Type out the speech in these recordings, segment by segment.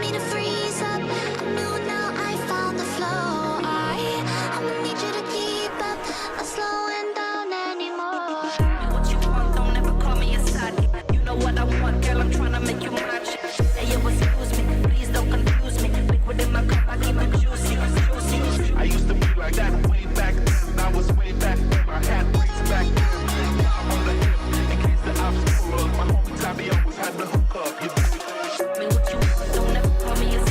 me to freeze up. I knew now I found the flow. I'ma need you to keep up, not slowing down anymore. What you want, don't ever call me a side. You know what I want, girl, I'm tryna make you mine. Hey, yo, excuse me, please don't confuse me. Liquid in my cup, I keep it juicy, juicy. I used to be like that way back then. I was way back then. I had ways back then. I'm on the hip in case the obstacle. My homie Tabby always had the hook up. You Me what you want, don't ever call me a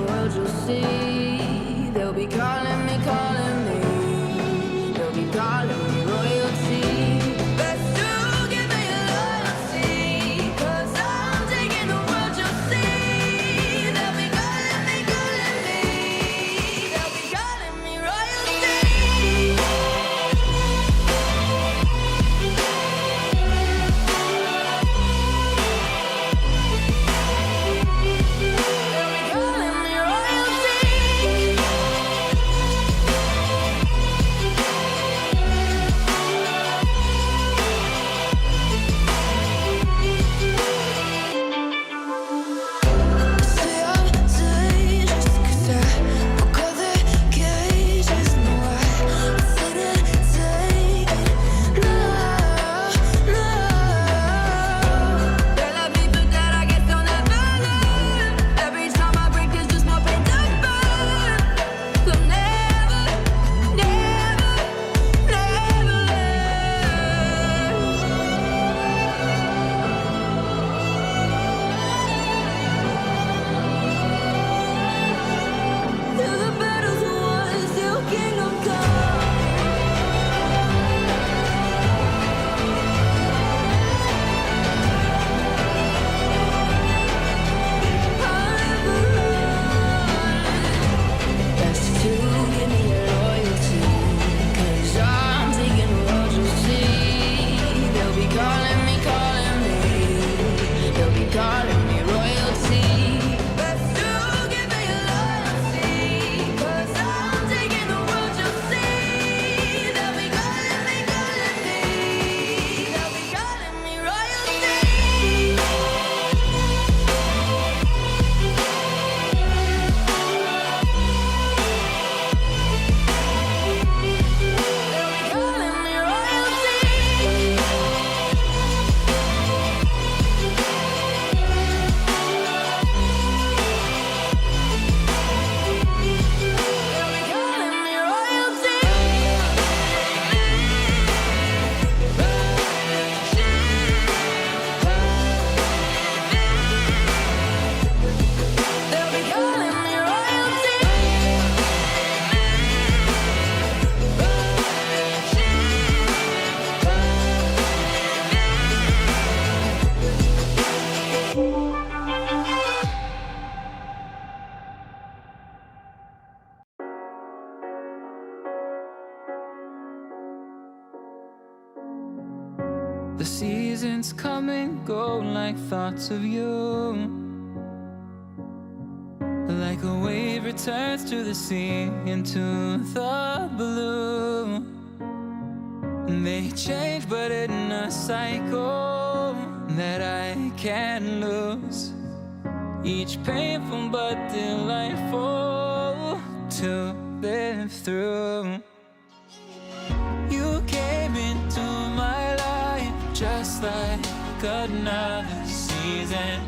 world, you'll see. They'll be calling me, calling me. They'll be calling me royalty. Best to give me loyalty, 'cause I'm taking the world, you'll see. They'll be calling me, calling me. They'll be calling me royalty. The seasons come and go like thoughts of you. Like a wave returns to the sea, into the blue. They change but in a cycle that I can't lose. Each painful but delightful to live through. You came into my life just like another season.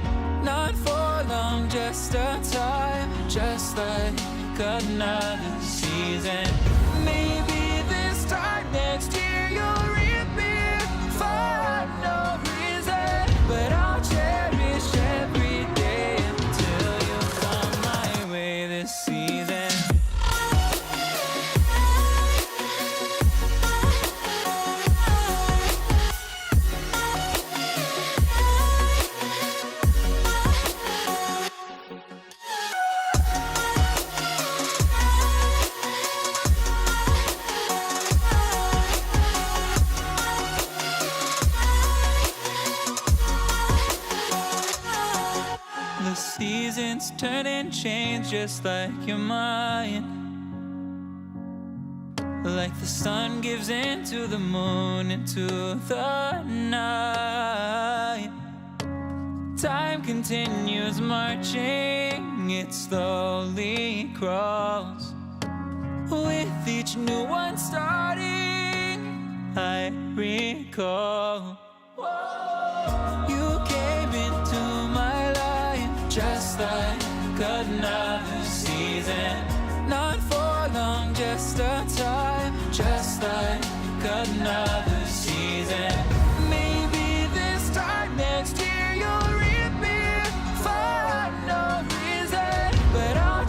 Not for long, just a time, just like another season. Maybe this time next year you'll reappear for no reason, but I'll cherish every day until you come my way this season. The seasons turn and change just like your mind. Like the sun gives into the moon, into the night. Time continues marching, it slowly crawls. With each new one starting, I recall. You came into my life just like another season. Not for long, just a time, just like another season. Maybe this time next year you'll reappear for no reason, but I'll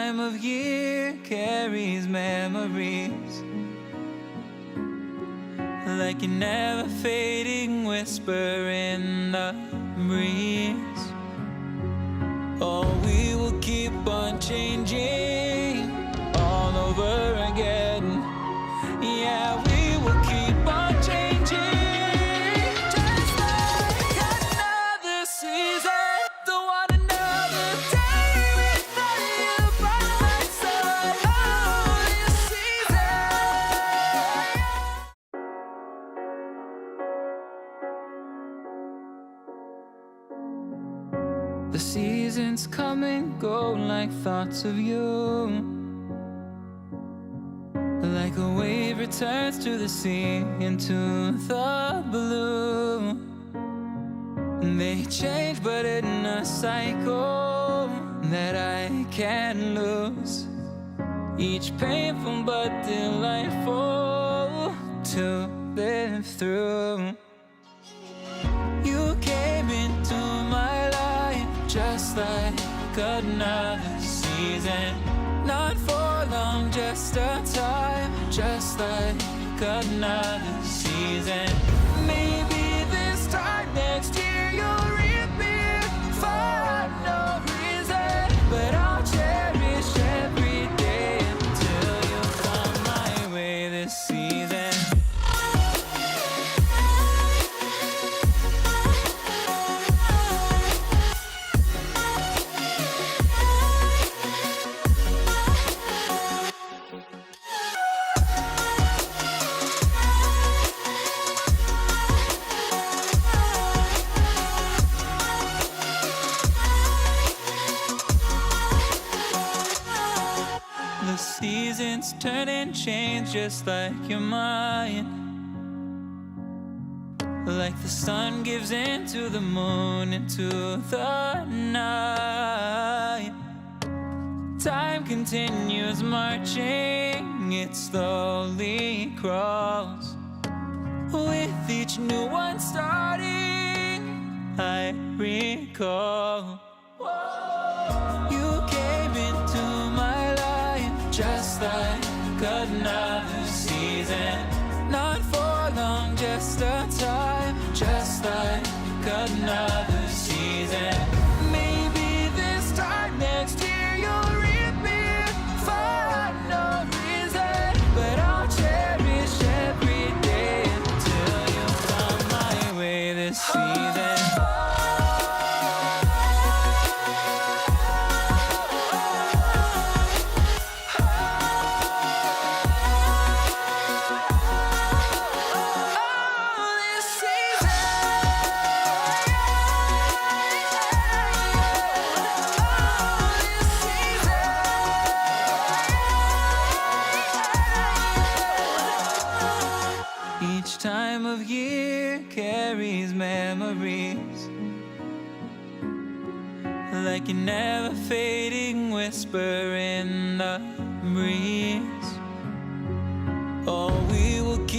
time of year carries memories, like a never fading whisper in the breeze. Oh, we will keep on changing all over again. Yeah, we will keep on changing, just like another season. Don't want another day without you by my side. Oh, this season. The seasons come and go like thoughts of you, like a wave returns to the sea into the blue. They change but in a cycle that I can't lose, each painful but delightful to live through. You came into my life just like another season, not for long, just a time, just like another season. Maybe this time next year you'll reappear for no reason, but I'll cherish every day until you come my way this season. The seasons turn and change just like your mind, like the sun gives into the moon, into the night. Time continues marching, it slowly crawls. With each new one starting, I recall you came into my life just like another season, not for long, just a time, just like another season. Maybe this time next year you'll reappear for no reason, but I'll cherish every day until you come my way this season. Each time of year carries memories, like a never fading whisper in the breeze. Oh, we will keep